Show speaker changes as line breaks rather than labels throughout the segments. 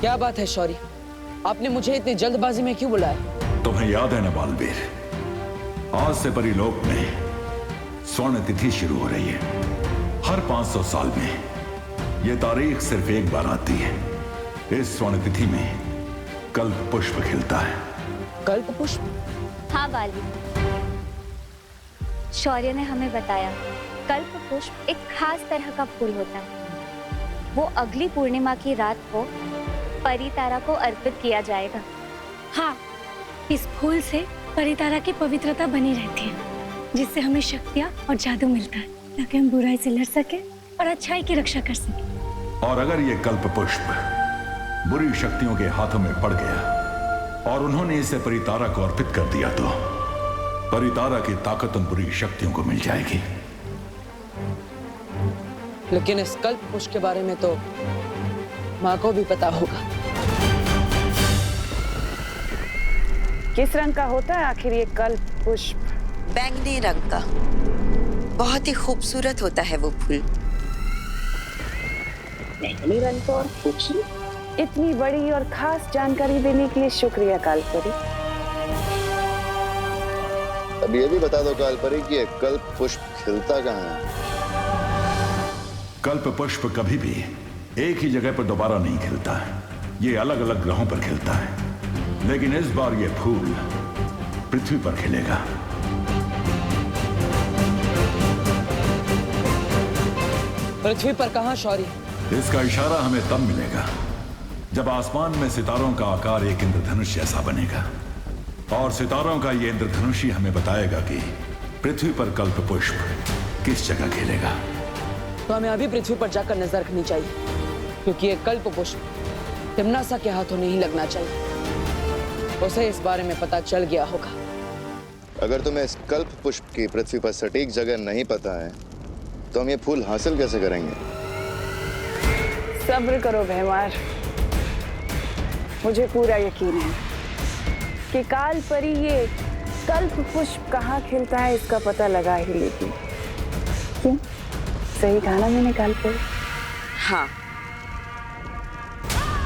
क्या बात है शौर्य, आपने मुझे इतनी जल्दबाजी में क्यों बुलाया?
तुम्हें याद है ना बालवीर, आज से परिलोक में स्वर्ण तिथि शुरू हो रही है। हर 500 साल में यह तारीख सिर्फ एक बार आती है। इस स्वर्ण तिथि में कल्प पुष्प खिलता है।
कल्प पुष्प?
हाँ बालवीर, शौर्य ने हमें बताया कल्प पुष्प एक खास तरह का फूल होता है। वो अगली पूर्णिमा की रात को परितारा को अर्पित किया जाएगा।
हाँ, इस फूल से परितारा की पवित्रता बनी रहती है, जिससे हमें शक्तियाँ और जादू मिलता है, ताकि हम बुराई से लड़ सके और अच्छाई की रक्षा कर सके।
और अगर ये कल्प पुष्प बुरी शक्तियों के हाथों में पड़ गया और उन्होंने इसे परितारा को अर्पित कर दिया, तो परितारा की ताकत उन बुरी शक्तियों को मिल जाएगी।
लेकिन इस कल्प पुष्प के बारे में तो माँ को भी पता होगा।
किस रंग का होता है आखिर ये कल्प पुष्प?
बैंगनी रंग का। बहुत ही खूबसूरत होता है वो फूल।
बैंगनी रंग का और खूबसूरत। इतनी बड़ी और खास जानकारी देने के लिए शुक्रिया कालपरी।
अब ये भी बता दो कालपरी कि ये कल्प पुष्प खिलता कहाँ है?
कल्प पुष्प कभी भी एक ही जगह पर दोबारा नहीं खिलता है। ये अलग अलग ग्रहों पर खिलता है, लेकिन इस बार ये फूल पृथ्वी पर खिलेगा।
पृथ्वी पर कहाँ शौर्य?
इसका इशारा हमें तब मिलेगा जब आसमान में सितारों का आकार एक इंद्रधनुष जैसा बनेगा, और सितारों का ये इंद्रधनुष ही हमें बताएगा कि पृथ्वी पर कल्प पुष्प किस जगह खिलेगा।
तो हमें अभी पृथ्वी पर जाकर नजर रखनी चाहिए, क्योंकि ये कल्प पुष्प तिम्नासा के हाथों नहीं लगना चाहिए। उसे इस बारे में पता चल गया होगा।
अगर तुम्हें इस कल्प पुष्प की पृथ्वी पर सटीक जगह नहीं पता है, तो हम ये फूल हासिल कैसे करेंगे?
सब्र करो भैमार, मुझे पूरा यकीन है कि कालपरी ये कल्प पुष्प कहाँ खिलता है इसका पता लगा ही लेगी। क्यों? सही कहा ना मैंने कालपरी?
हाँ,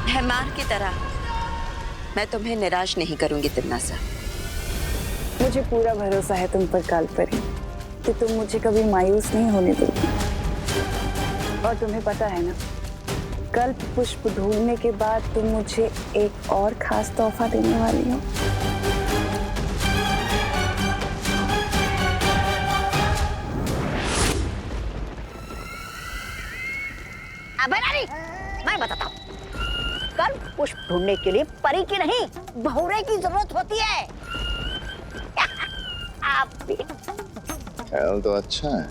भैमार की तरह मैं तुम्हें निराश नहीं करूंगी तिम्नासा।
मुझे पूरा भरोसा है तुम पर कालपरी कि तुम मुझे कभी मायूस नहीं होने दोगी। और तुम्हें पता है ना, कल्प पुष्प ढूंढने के बाद तुम मुझे एक और खास तोहफा देने वाली हो।
मैं बताता हूँ, कल्प पुष्प ढूंढने के लिए परी की नहीं, बहुरे की जरूरत होती है। आप भी
ख्याल तो अच्छा है।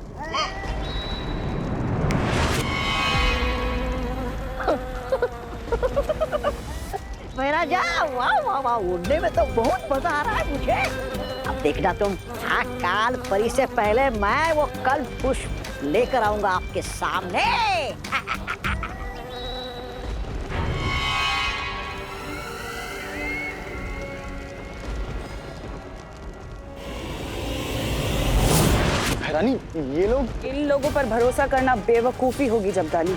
मेरा जा, वाह वाह वाह, उड़ने में तो बहुत मजा आ रहा है मुझे। अब देखना तुम, हाँ, काल परी से पहले मैं वो कल्प पुष्प लेकर आऊंगा आपके सामने।
रानी, ये लोग, इन लोगों पर भरोसा करना बेवकूफी होगी जमदानी,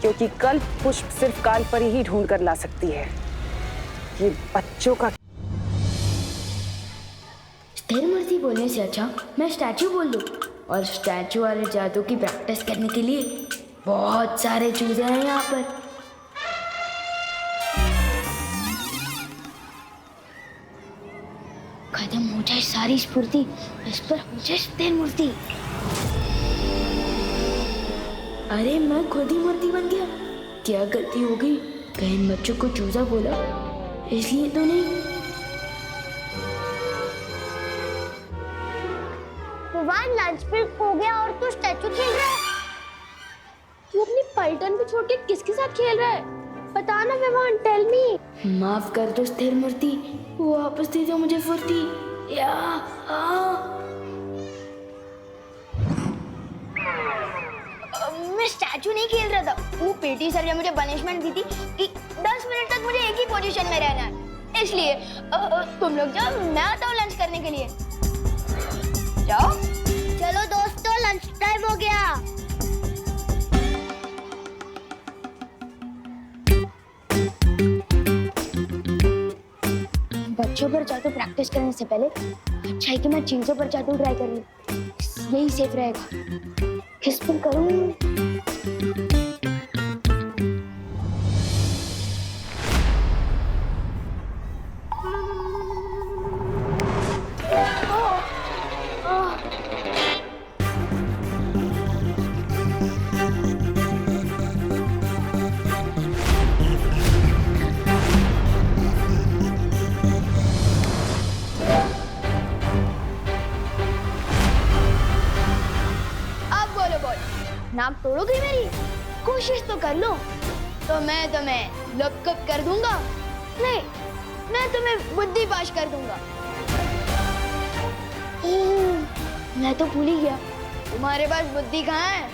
क्योंकि कल्प पुष्प सिर्फ कालपरी ही ढूंढ कर ला सकती है। ये बच्चों का।
स्थिर मूर्ति बोलने से अच्छा मैं स्टैचू बोल दूं, और स्टैचू वाले जादू की प्रैक्टिस करने के लिए बहुत सारे चूजे हैं यहाँ पर। खत्म हो जाए सारी स्फूर्ति, इस पर हो जाए स्थिर मूर्ति। अरे मैं खुद ही मूर्ति बन गया। क्या गलती हो गई? कहीं इन बच्चों को चूजा बोला, इसलिए तो नहीं।
विवान, लंच ब्रेक हो गया और तू स्टैचू खेल रहा है। तू अपनी पलटन को छोड़ के किसके साथ खेल रहा है? बता ना विवान, टेल मी।
माफ कर दो स्थिर मूर्ति, वो वापस दे दो मुझे फुर्ती। या
मैं स्टैचू नहीं खेल रहा था। वो पीटी सर ने मुझे पनिशमेंट दी थी कि 10 मिनट तक मुझे एक ही पोजीशन में रहना है। इसलिए तुम लोग जाओ, मैं आता हूँ लंच करने के लिए। जाओ। चलो दोस्तों, लंच टाइम हो गया। बच्चों पर जादू प्रैक्टिस करने से पहले अच्छा है कि मैं चीजों पर जादू ट्राई कर लूं। यही सेफ रहेगा। किस पर करूं? नाक तोड़ोगे मेरी? कोशिश तो कर लो, तो मैं तुम्हें लपकप कर दूंगा। नहीं, मैं तुम्हें बुद्धि पाश कर दूंगा। मैं तो भूल ही गया, तुम्हारे पास बुद्धि कहाँ है?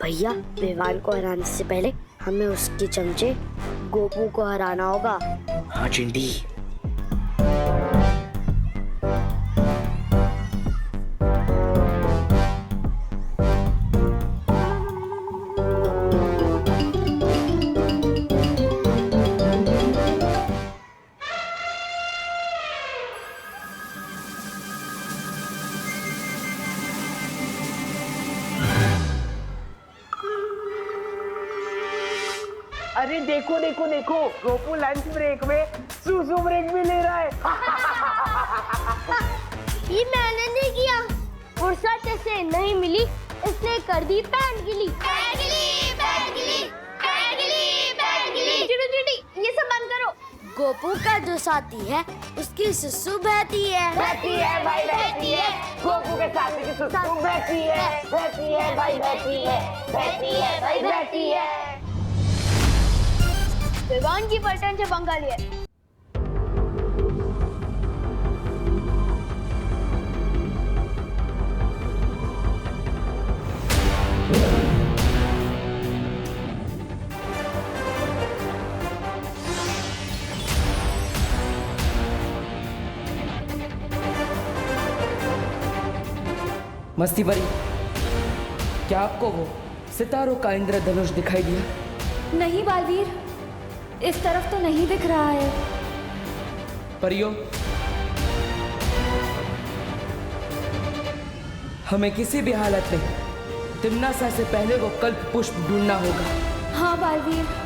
भैया, विवान को हराने से पहले हमें उसके चमचे गोपू को हराना होगा।
हाँ चिंटी।
अरे देखो देखो देखो, गोपू लंच ब्रेक में सूसू ब्रेक भी ले रहा है।
ये मैंने नहीं किया, फुर्सत से नहीं मिली इसलिए कर दी पैंट गिली। पैंट गिली, पैंट गिली, पैंट गिली, पैंट गिली। चिड़ू चिड़ी, ये सब बंद करो।
गोपू का जो साथी है उसकी सुसु बहती है।
बहती है भाई, बहती है। गोपू के साथी की सुसु बहती है, बहती है भाई, बहती है, बहती है भाई, बहती है।
विवान की पलटन से पंगा लिया।
मस्ती परी, क्या आपको वो सितारों का इंद्रधनुष दिखाई दिया?
नहीं बालवीर, इस तरफ तो नहीं दिख रहा है।
परियो, हमें किसी भी हालत में तिम्नासा से पहले वो कल्प पुष्प ढूंढना होगा।
हाँ बालवीर।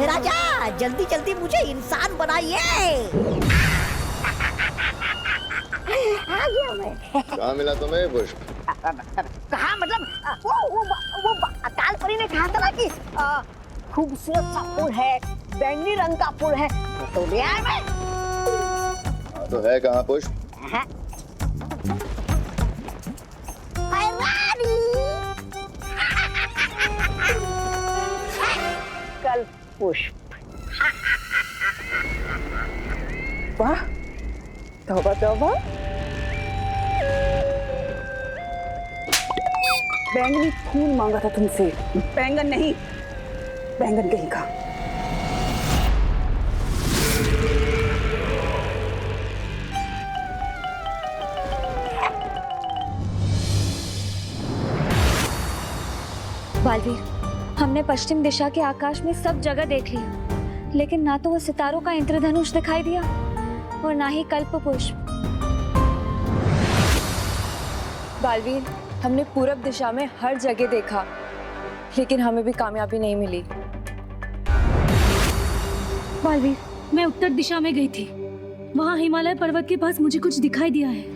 राजा, जल्दी जल्दी मुझे इंसान बनाइए। आ गया मैं।
कहाँ मिला तुम्हें पुष्प?
कहाँ मतलब वो अकाल परी ने कहा था ना कि खूबसूरत सा फूल है, बैंगनी रंग का फूल है, तो ले आया मैं।
तो है कहाँ पुष्प?
कल पुष्प। वाह, तौबा तौबा। बैंगनी फूल मांगा था तुमसे, बैंगन नहीं, बैंगन कहीं का।
बालवीर, हमने पश्चिम दिशा के आकाश में सब जगह देख लिया, लेकिन ना तो वो सितारों का इंद्रधनुष दिखाई दिया और ना ही कल्प पुष्प।
बालवीर, हमने पूरब दिशा में हर जगह देखा, लेकिन हमें भी कामयाबी नहीं मिली।
बालवीर, मैं उत्तर दिशा में गई थी, वहाँ हिमालय पर्वत के पास मुझे कुछ दिखाई दिया है।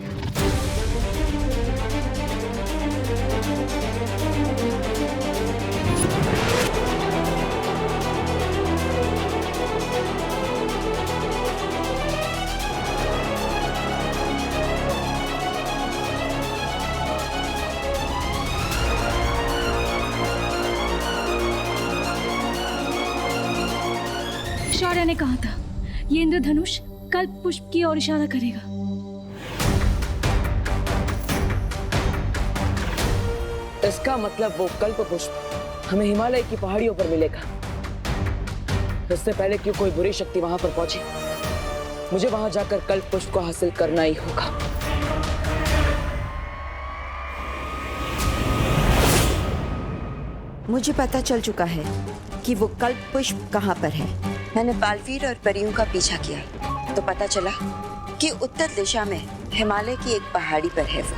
आर्या ने कहा था ये इंद्रधनुष कल्प पुष्प की ओर इशारा करेगा।
इसका मतलब वो कल्प पुष्प हमें हिमालय की पहाड़ियों पर मिलेगा। इससे पहले कि कोई बुरी शक्ति वहां पर पहुंचे, मुझे वहां जाकर कल्प पुष्प को हासिल करना ही होगा।
मुझे पता चल चुका है कि वो कल्प पुष्प कहाँ पर है। मैंने बालवीर और परियों का पीछा किया तो पता चला कि उत्तर दिशा में हिमालय की एक पहाड़ी पर है वो।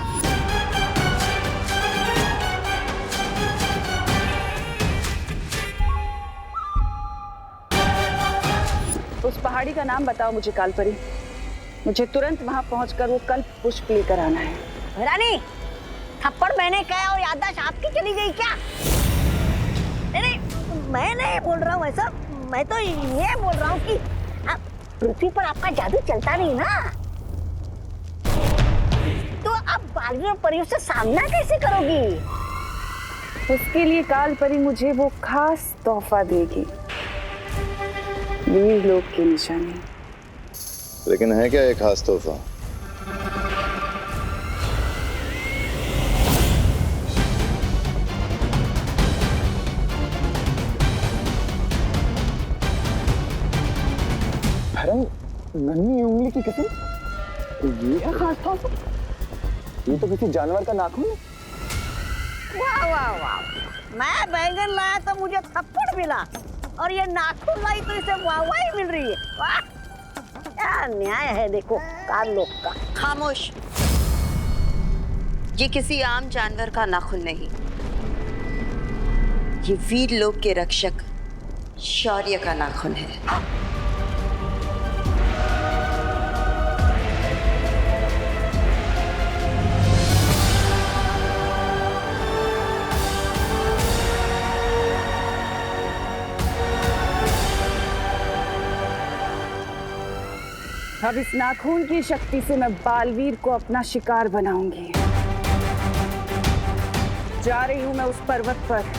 उस पहाड़ी का नाम बताओ मुझे कालपरी। मुझे तुरंत वहां पहुंचकर वो कल्प पुष्प लेकर आना है।
रानी, थप्पड़ मैंने कहा और याददाश्त आपकी चली गई क्या? नहीं, मैं नहीं बोल रहा हूँ ऐसा। मैं तो ये बोल रहा हूँ कि पृथ्वी पर आपका जादू चलता नहीं ना, तो आप बालवीर और परियों से सामना कैसे करोगी?
उसके लिए कालपरी मुझे वो खास तोहफा देगी, वीर लोक की निशानी।
लेकिन है क्या ये खास तोहफा?
नन्ही उंगली की कसम, ये है खास तोहफा? ये तो किसी जानवर का नाखून है।
वाह वाह वाह, मैं बैंगन लाया तो मुझे थप्पड़ मिला और ये नाखून लाई तो इसे वाहवाही मिल रही है। वाह, क्या न्याय है देखो काल लोग का।
खामोश, ये किसी आम जानवर का नाखून नहीं, ये वीर लोक के रक्षक शौर्य का नाखून है।
अब इस नाखून की शक्ति से मैं बालवीर को अपना शिकार बनाऊंगी। जा रही हूं मैं उस पर्वत पर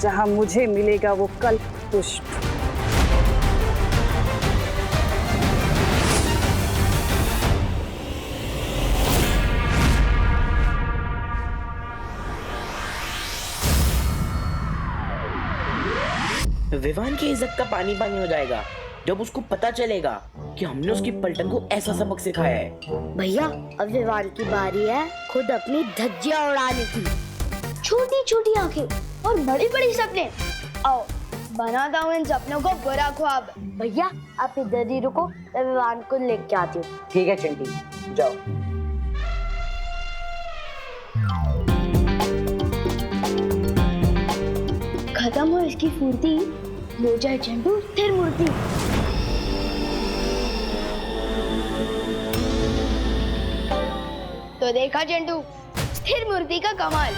जहां मुझे मिलेगा वो कल्प पुष्प।
विवान की इज्जत का पानी पानी हो जाएगा जब उसको पता चलेगा कि हमने उसकी पलटन को ऐसा सबक सिखाया है।
भैया, अब विवान की बारी है खुद अपनी धज्जियां उड़ाने की।
छोटी छोटी आंखें और बड़ी बड़ी सपने। आओ बनाता हूँ इन सपनों को बुरा ख्वाब।
भैया, आप इधर ही रुको, मैं विवान को लेके आती हूँ।
ठीक है चिंटी, जाओ।
खत्म हो इसकी फुर्ती, हो जाए चंडू स्थिर मूर्ति। तो देखा चंडू स्थिर मूर्ति का कमाल।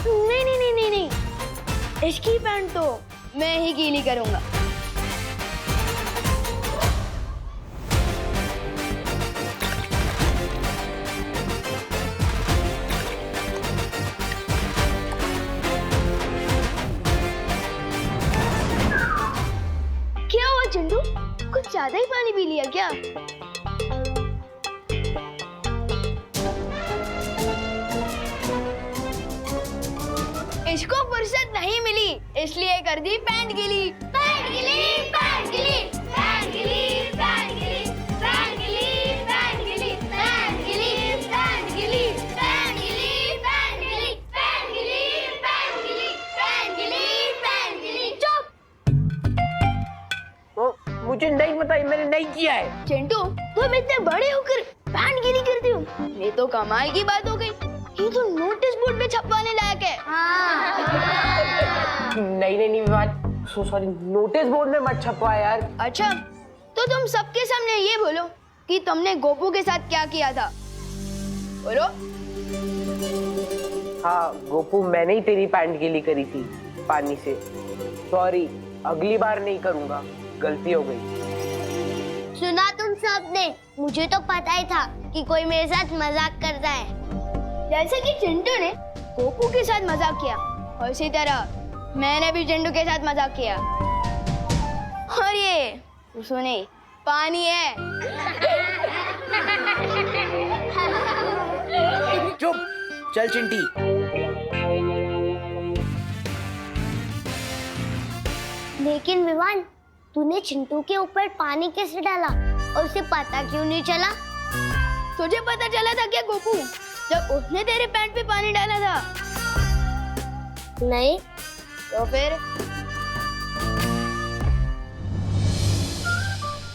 नहीं नहीं नहीं नहीं नहीं, इसकी पैंट तो मैं ही गीली करूंगा। क्या हुआ चंदू, कुछ ज्यादा ही पानी पी लिया क्या? इसको फुर्सत नहीं मिली इसलिए कर दी पैंट गीली। पैंट गीली, पैंट गीली, पैंट गीली, पैंट गीली, पैंट गीली, पैंट गीली, पैंट गीली, पैंट गीली, पैंट गीली, पैंट गीली, पैंट गीली, पैंट गीली, पैंट गीली, पैंट गीली। चुप।
मुझे नहीं पता, मैंने नहीं किया है।
चिंटू, तुम इतने बड़े होकर पैंट गीली करते हो, ये तो कमाल की बात हो गई। ये तो नोटिस बोर्ड पे छपवाने लायक है।
नहीं नहीं नहीं Vivaan, so sorry, notice board में मत छपवा यार।
अच्छा, तो तुम सबके सामने ये बोलो कि तुमने गोपू के साथ क्या किया था। बोलो।
हाँ गोपू, मैंने ही तेरी पैंट गीली करी थी पानी से। सॉरी, अगली बार नहीं करूंगा, गलती हो गई।
सुना तुम सबने, मुझे तो पता ही था कि कोई मेरे साथ मजाक करता है। जैसे कि चिंटू ने गोपू के साथ मजाक किया और इसी तरह मैंने भी झंडू के साथ मजाक किया। और ये सुने पानी है।
चुप, चल चिंटी।
लेकिन विवान, तूने चिंटू के ऊपर पानी कैसे डाला और उसे पता क्यों नहीं चला?
तुझे पता चला था क्या गोपू, जब उसने तेरे पैंट पे पानी डाला था?
नहीं।
तो फिर?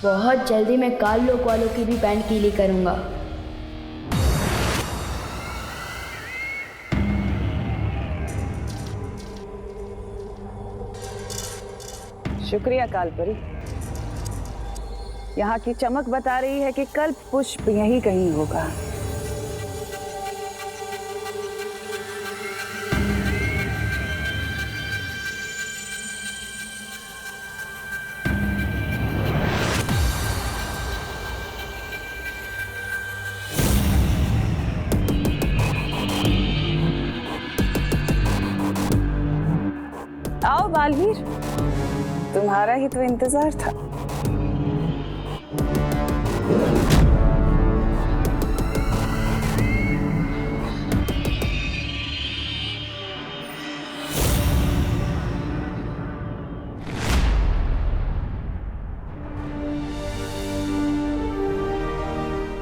बहुत जल्दी मैं काल लोक वालों की भी पैंट गीली करूंगा।
शुक्रिया कालपरी। यहाँ की चमक बता रही है कि कल्प पुष्प यहीं कहीं होगा। आओ बालवीर, तुम्हारा ही तो इंतजार था।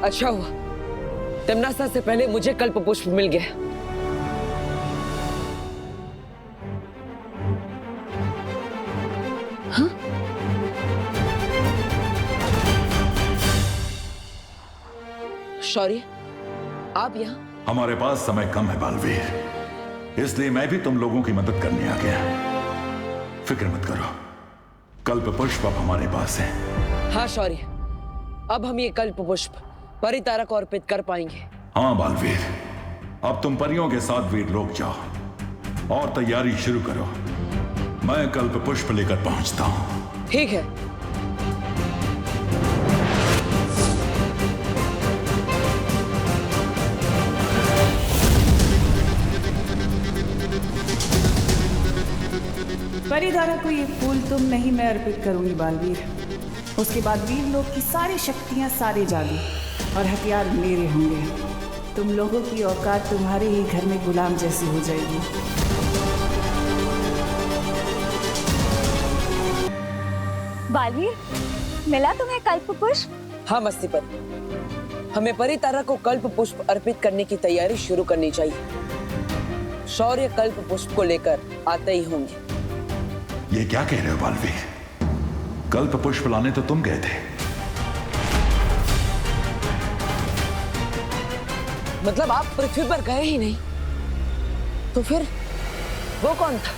अच्छा हुआ तिम्नासा से पहले मुझे कल्प पुष्प मिल गया। हाँ? शौर्य, आप यहाँ?
हमारे पास समय कम है बालवीर, इसलिए मैं भी तुम लोगों की मदद करने आ गया। फिक्र मत करो, कल्प पुष्प अब हमारे पास है।
हाँ शौर्य, अब हम ये कल्प पुष्प परितारा को अर्पित कर पाएंगे।
हाँ बालवीर, अब तुम परियों के साथ वीरलोक जाओ और तैयारी शुरू करो। मैं कल्प पुष्प लेकर पहुंचता हूं।
ठीक है।
परिधारा को ये फूल तुम नहीं, मैं अर्पित करूंगी बालवीर। उसके बाद वीरलोक की सारी शक्तियां, सारे जादू और हथियार मेरे होंगे। तुम लोगों की औकात तुम्हारे ही घर में गुलाम जैसी हो जाएगी।
बालवीर, मिला तुम्हें कल्प पुष्प?
हाँ मस्ती पर, हमें परितारा को कल्प पुष्प अर्पित करने की तैयारी शुरू करनी चाहिए। शौर्य कल्प पुष्प को लेकर आते ही होंगे।
ये क्या कह रहे हो बालवीर? कल्प पुष्प लाने तो तुम गए थे।
मतलब आप पृथ्वी पर गए ही नहीं, तो फिर वो कौन था?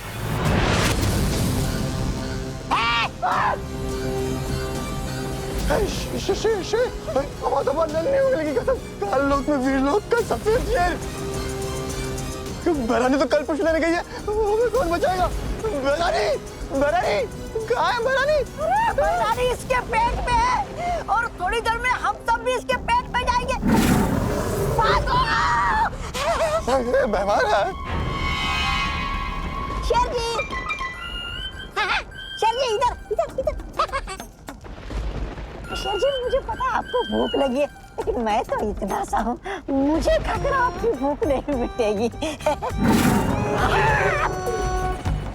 काल लोक में वीरलोक का सफेद शेर। बरानी तो कल पुष्प लेने गई है, हमें कौन बचाएगा? बरानी, बरानी कहाँ है बरानी?
बरानी इसके पेट में है और थोड़ी देर में हम सब भी इसके पेट में जाएंगे।
बीमार है।
शेर जी, शेर जी इधर इधर इधर। शेर जी, मुझे पता है आपको भूख लगी है, लेकिन मैं तो इतना सा हूँ, मुझे खाकर आपकी भूख नहीं मिटेगी।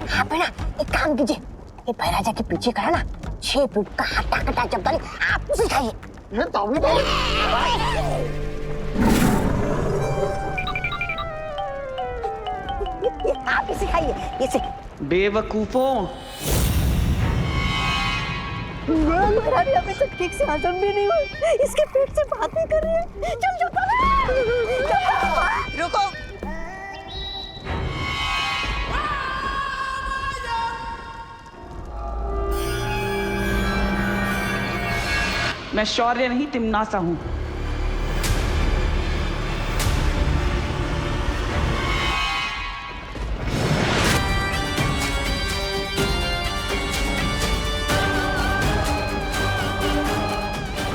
हाँ बेटा, एक काम कीजिए, ये बैराजा के पीछे खड़ा ना 6 फीट का हट्टा कट्टा जब्दारी, आप उसे खाइए।
ये तो भी तो
आप इसे खाइए, इसे।
बेवकूफों,
महारानी अभी तक ठीक से हजम भी नहीं हुई, इसके पेट से बातें कर रही है। चल
रुको।
मैं शौर्य नहीं तिम्नासा हूँ।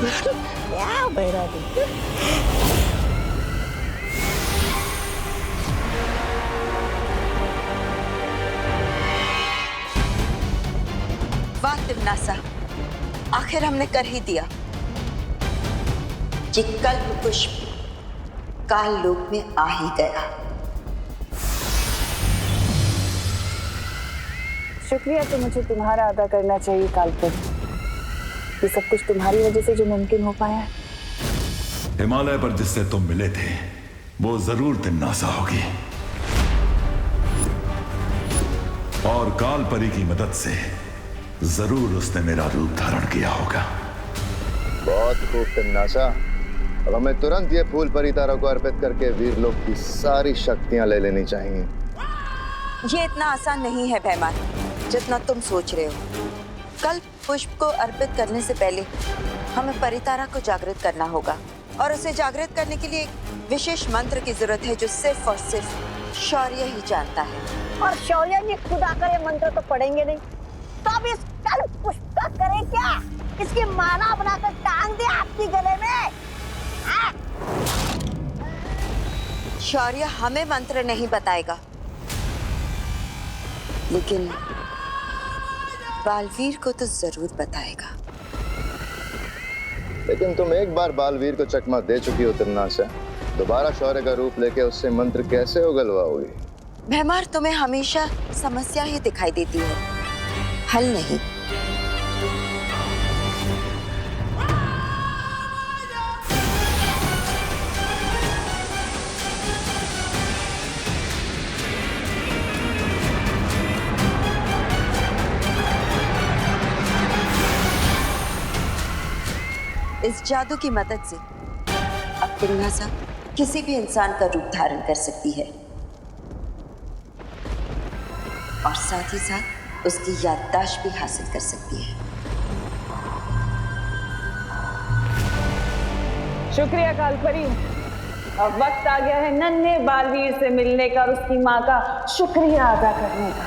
क्या बैरागी?
तिमनासा, आखिर हमने कर ही दिया। ये कल्प पुष्प काल लोक में आ ही गया।
शुक्रिया तो मुझे तुम्हारा अदा करना चाहिए कालपुर। ये सब कुछ तुम्हारी वजह से जो मुमकिन हो पाया है।
हिमालय पर जिससे तुम मिले थे वो जरूर तिमनासा होगी, और काल परी की मदद से जरूर उसने मेरा रूप धारण किया होगा।
बहुत खूब तिमनासा। अब हमें तुरंत ये फूल परितारा को अर्पित करके वीरलोक की सारी शक्तियां ले लेनी चाहिए।
ये इतना आसान नहीं है भैमान, जितना तुम सोच रहे हो। कल्प पुष्प को अर्पित करने से पहले हमें परितारा को जागृत करना होगा, और उसे जागृत करने के लिए एक विशेष मंत्र की जरूरत है जो सिर्फ और सिर्फ शौर्य ही जानता है।
और शौर्य जी खुद आकर ये मंत्र तो पढ़ेंगे नहीं, तो अब इस कल्प पुष्प का करें क्या? इसकी माला बनाकर टांग दे आपकी गले में।
शौर्य हमें मंत्र नहीं बताएगा, लेकिन बालवीर को तो जरूर बताएगा।
लेकिन तुम एक बार बालवीर को चकमा दे चुकी हो तिमनासा, दोबारा शौर्य का रूप लेके उससे मंत्र कैसे उगलवाओगी?
भैमार, तुम्हें हमेशा समस्या ही दिखाई देती है, हल नहीं। इस जादू की मदद से अब तिमनासा किसी भी इंसान का रूप धारण कर सकती है, और साथ ही साथ उसकी याददाश्त भी हासिल कर सकती है।
शुक्रिया कालपरी। अब वक्त आ गया है नन्हे बालवीर से मिलने का और उसकी माँ का शुक्रिया अदा करने का।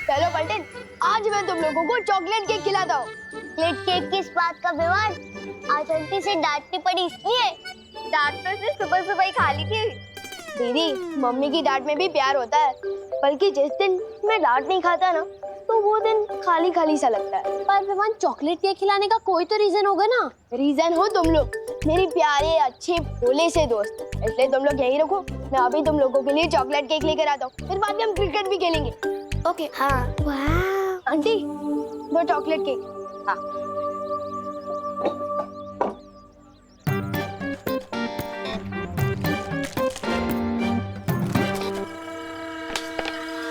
चलो पलटन, आज मैं तुम लोगों को चॉकलेट केक खिलाता हूँ।
चॉकलेट केक किस बात का विवाद? आज आंटी से डांटनी पड़ी इसलिए।
डांट तो उसने सुबह सुबह ही खा ली थी। दीदी, मम्मी की डांट में भी प्यार होता है, बल्कि जिस दिन मैं डांट नहीं खाता ना, तो वो दिन खाली खाली सा लगता है। पर विवान, चॉकलेट केक खिलाने का कोई तो रीजन होगा ना? रीजन हो तुम लोग, मेरी प्यारे अच्छे भोले से दोस्त। इसलिए तुम लोग यही रखो, मैं अभी तुम लोगों के लिए चॉकलेट केक लेकर आता हूँ। फिर बाद में हम क्रिकेट भी खेलेंगे। ओके?
हाँ। वाह।
आंटी, दो चॉकलेट केक। हाँ।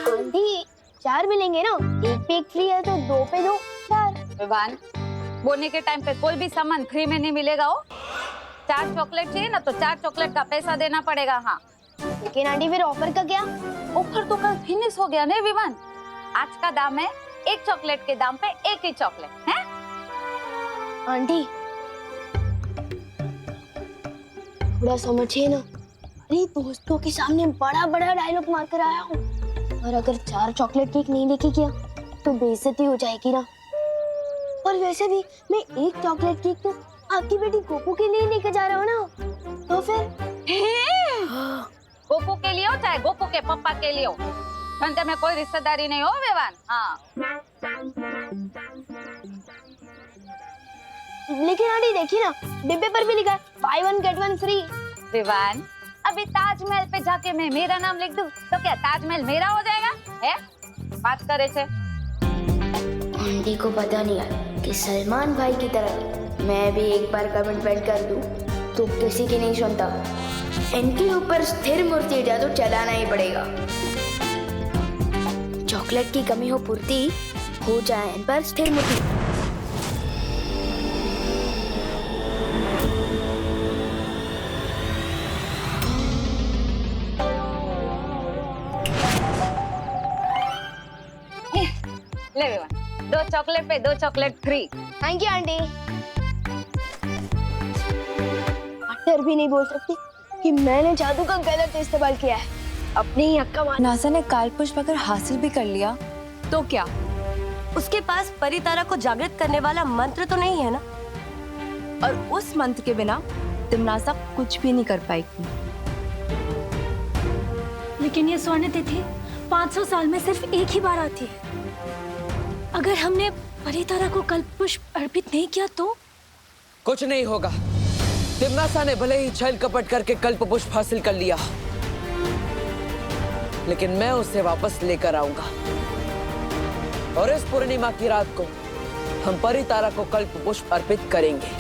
आंटी, 4 मिलेंगे ना? एक पे एक फ्री है तो 2 पे 2 4।
विवान, बोने के टाइम पे कोई भी सामान फ्री में नहीं मिलेगा। हो 4 चॉकलेट चाहिए ना तो 4 चॉकलेट का पैसा देना पड़ेगा। हाँ,
लेकिन आंटी फिर ऑफर का क्या?
ऑफर तो कल फिनिश हो गया ना विवान। आज का दाम है एक चॉकलेट के दाम पे एक ही चॉकलेट है।
आंटी, थोड़ा समझिए ना। अरे दोस्तों के सामने बड़ा बड़ा डायलॉग मारकर आया हूँ, और अगर 4 चॉकलेट केक नहीं लेके गया तो बेइज्जती हो जाएगी ना। और वैसे भी मैं एक चॉकलेट केक तो आपकी बेटी गोपू के लिए लेके जा रहा हूँ ना, तो फिर
गोपू के लिए हो चाहे गोपू के पापा के लिए हो, घंटे में कोई रिश्तेदारी नहीं हो विवान। हाँ,
लेकिन आंटी देखिए ना, डिब्बे पर भी लिखा है buy 1 get 1 फ्री।
विवान, अभी ताजमहल पे जाके मैं मेरा नाम लिख दूं तो क्या ताजमहल मेरा हो जाएगा? है बात करे थे।
आंटी को पता नहीं है कि सलमान भाई की तरह मैं भी एक बार कमिटमेंट कर दूं तो किसी की नहीं सुनता। इनके ऊपर स्थिर मूर्ति जादू चलाना ही पड़ेगा। चॉकलेट की कमी हो पूर्ति हो जाए इन पर स्थिर मूर्ति।
ले विवान, 2 चॉकलेट पे 2 chocolate free.
Thank you aunty. डर भी नहीं बोल सकती कि मैंने जादू का गलत इस्तेमाल किया है। अपने ही हक का मान।
नासा ने काल पुष्प अगर हासिल भी कर लिया तो क्या? उसके पास परितारा को जागृत करने वाला मंत्र तो नहीं है ना, और उस मंत्र के बिना तिमनासा कुछ भी नहीं कर पाएगी।
लेकिन ये स्वर्ण तिथि 500 साल में सिर्फ एक ही बार आती है। अगर हमने परितारा को कल्प पुष्प अर्पित नहीं किया तो?
कुछ नहीं होगा। तिम्नासा ने भले ही छल कपट करके कल्प पुष्प हासिल कर लिया, लेकिन मैं उसे वापस लेकर आऊंगा। और इस पूर्णिमा की रात को हम परितारा को कल्प पुष्प अर्पित करेंगे।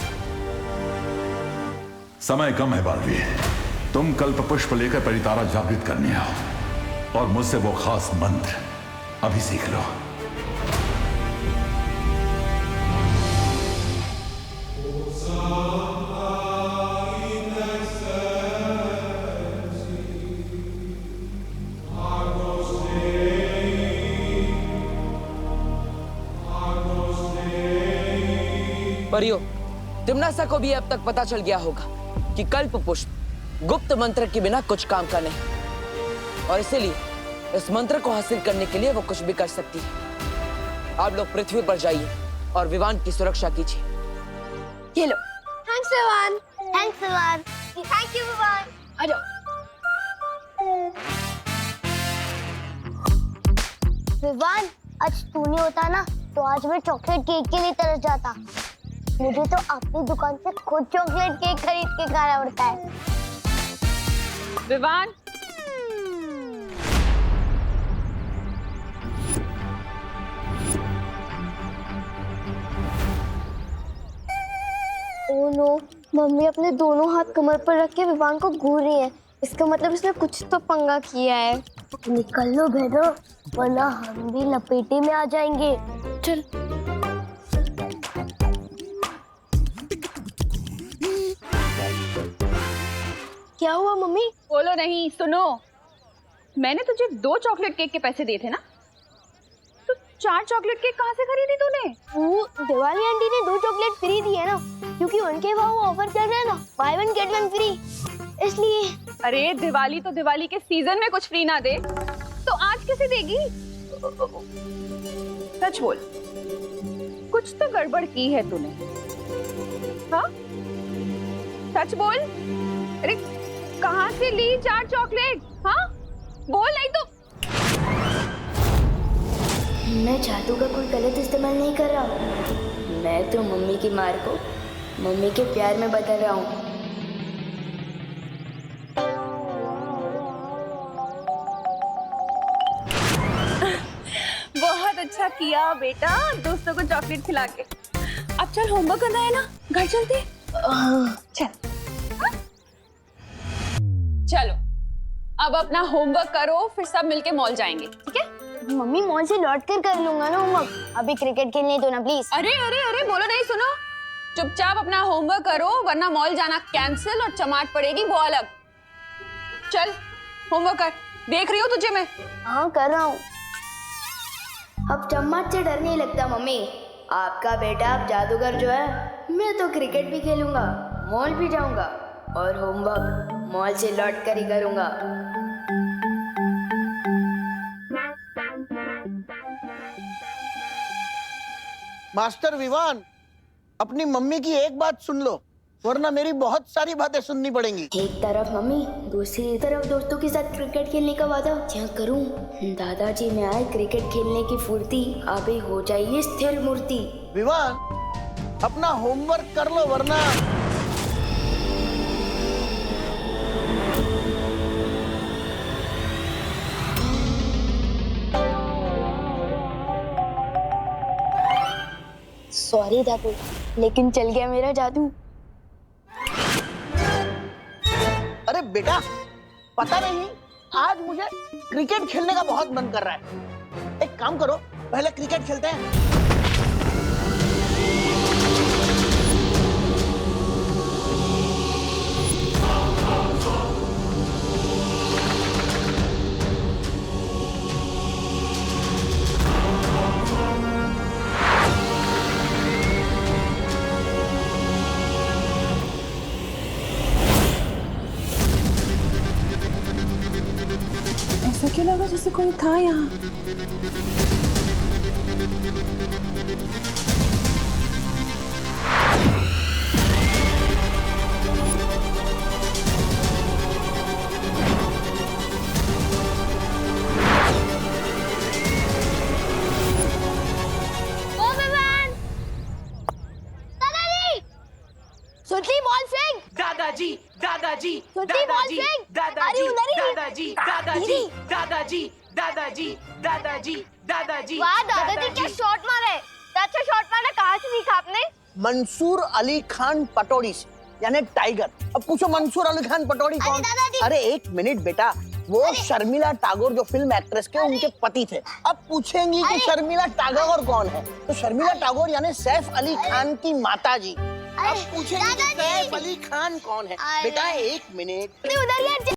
समय कम है बालवीर, तुम कल्प पुष्प लेकर परितारा जागृत करने आओ और मुझसे वो खास मंत्र अभी सीख लो।
परियो, तिम्नासा को भी अब तक पता चल गया होगा कि कल्प पुष्प गुप्त मंत्र के बिना कुछ काम का नहीं, और इसीलिए इस मंत्र को हासिल करने के लिए वो कुछ भी कर सकती है। आप लोग पृथ्वी पर जाइए और विवान की सुरक्षा कीजिए।
ये लो। Thanks Vivaan. Thanks Vivaan. Thank you Vivaan. आ जाओ। विवान, आज तू नहीं होता ना तो आज मैं चॉकलेट केक के लिए तरस जाता। मुझे तो अपनी दुकान से खुद चॉकलेट केक खरीद के खाना पड़ता है।
विवान,
ओह नो, मम्मी अपने दोनों हाथ कमर पर रख के विवान को घूर रही है। इसका मतलब इसने कुछ तो पंगा किया है। निकल लो भेदो, वरना हम भी लपेटे में आ जाएंगे। चल। क्या हुआ मम्मी?
बोलो नहीं, सुनो। मैंने तुझे 2 चॉकलेट केक के पैसे दिए थे ना, तो 4 चॉकलेट केक कहाँ से खरीदी तूने?
वो दिवाली आंटी ने 2 चॉकलेट फ्री दिए ना, क्योंकि उनके वहाँ वो ऑफर चल रहा है ना, बाय 1 गेट 1 फ्री, इसलिए।
अरे दिवाली तो दिवाली के सीजन में कुछ फ्री ना दे तो आज कैसे देगी? सच बोल, कुछ तो गड़बड़ की है तूने। हाँ, सच बोल। अरे कहाँ से ली 4 चॉकलेट? हाँ बोल, नहीं तो।
मैं जादू का कोई गलत इस्तेमाल नहीं कर रहा हूँ। मैं तो मम्मी की मार को मम्मी के प्यार में बदल रहा हूँ।
बहुत अच्छा किया बेटा, दोस्तों को चॉकलेट खिला के। अब चल, होमवर्क करना है ना, घर चलते। चल। चलो अब अपना होमवर्क करो, फिर सब मिलके मॉल जाएंगे, ठीक है?
मम्मी मॉल से लौट कर लूंगा ना होमवर्क, अभी क्रिकेट खेलने दो ना प्लीज।
अरे अरे अरे, बोलो नहीं, सुनो। चुपचाप अपना होमवर्क करो, वरना मॉल जाना कैंसिल और चमाट पड़ेगी वो अलग। चल होमवर्क कर, देख रही हो तुझे मैं।
हाँ कर रहा हूँ।
अब चम्मच से डर नहीं लगता मम्मी। आपका बेटा अब जादूगर जो है, मैं तो क्रिकेट भी खेलूंगा, मॉल भी जाऊंगा और होमवर्क मॉल से लौट कर ही करूंगा।
मास्टर विवान, अपनी मम्मी की एक बात सुन लो, वरना मेरी बहुत सारी बातें सुननी पड़ेंगी।
एक तरफ मम्मी, दूसरी तरफ दोस्तों के साथ क्रिकेट खेलने का वादा क्या करूं? दादाजी में आए क्रिकेट खेलने की फुर्ती, अभी हो जाइए स्थिर मूर्ति।
विवान, अपना होमवर्क कर लो, वरना।
सॉरी दादू, लेकिन चल गया मेरा जादू।
अरे बेटा, पता नहीं आज मुझे क्रिकेट खेलने का बहुत मन कर रहा है। एक काम करो, पहले क्रिकेट खेलते हैं।
ऐसा क्यों लगा जैसे कोई था यहाँ?
ओ विवान,
दादाजी दादाजी
सच्ची बोल
दादाजी
सिंह।
दादाजी
अरे उधर ही।
दादाजी दादाजी
दीदी।
दादाजी दादाजी दादाजी दादाजी
वाह दादाजी क्या शॉट मारे, अच्छा शॉट मारा, कहाँ से सीखा आपने?
मंसूर अली खान पटौड़ी से, यानी टाइगर। अब पूछो मंसूर अली खान पटौड़ी कौन? अरे एक मिनट बेटा, वो शर्मिला टैगोर जो फिल्म एक्ट्रेस के उनके पति थे। अब पूछेंगी कि शर्मिला टैगोर कौन है, तो शर्मिला टैगोर यानी सैफ अली खान की माताजी। अब पूछेंगी कि सैफ अली खान कौन है? बेटा एक मिनट।
उधर यार